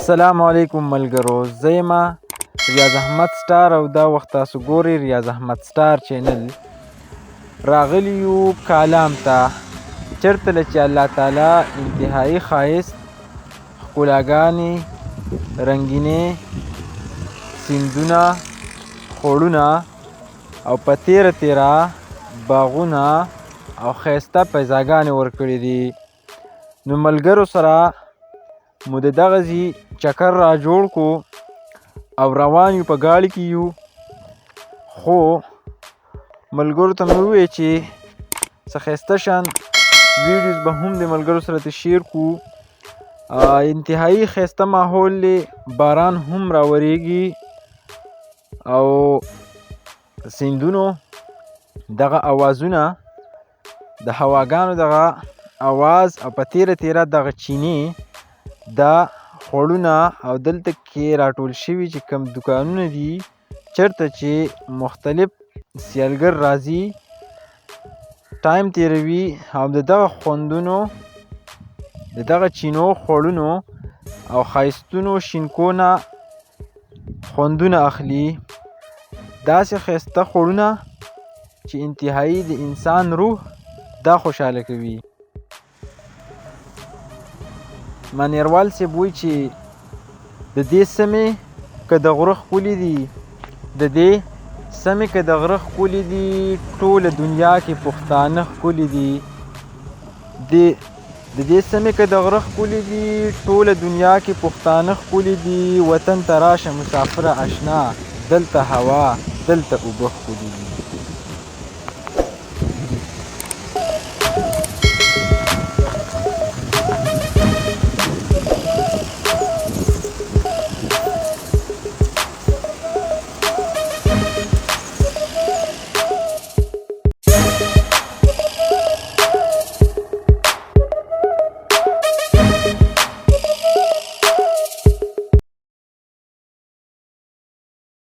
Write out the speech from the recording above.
السلام علیکم ملګرو، زه یم ریاض احمد سټار او دا وخت تاسو ګورئ ریاض احمد سټار چینل. راغلي یو کالام ته چېرته له چې الله تعالی انتهایي ښایست، ښکلاګانې، رنګینې، سیندونه، خوړونه او په تیره تیره باغونه او ښایسته پیزاګانې ورکړي دي. نو ملګرو سره مو د دغسې چکر را جوړ کو او روان یو، په ګاډي کې یو. خو ملګرو ته مې وویل چې څه ښایسته شان ویډیوز به هم د ملګرو سره ته شیر کو. انتهایي ښایسته ماحول دی، باران هم راوریږي او سیندونو دغه اوازونه، د هواګانو دغه اواز او په تیره تیره دغه چینې، دا خوړونه او دلته کې راټول شوي چې کوم دوکانونه دي، چېرته چې مختلف سیلګر راځي، ټایم تیروي او د دغه خوندونو، د دغه چینو، خوړونو او ښایستونو شینکو نه خوندونه اخلي. داسې ښایسته خوړونه چې انتهایي د انسان روح دا خوشحاله کوي. منیروال صاحب وایي چې د دې سیمې که د غره ښکلي دي، د دې سیمې که د غره ښکلي دي، ټوله دنیا کې پښتانه ښکلي دي. د دې سیمې که د غره ښکلي دي، ټوله دنیا کې پښتانه ښکلي دي. وطن ته راشه مسافره اشنا، دلته هوا، دلته اوبه ښکلي دي.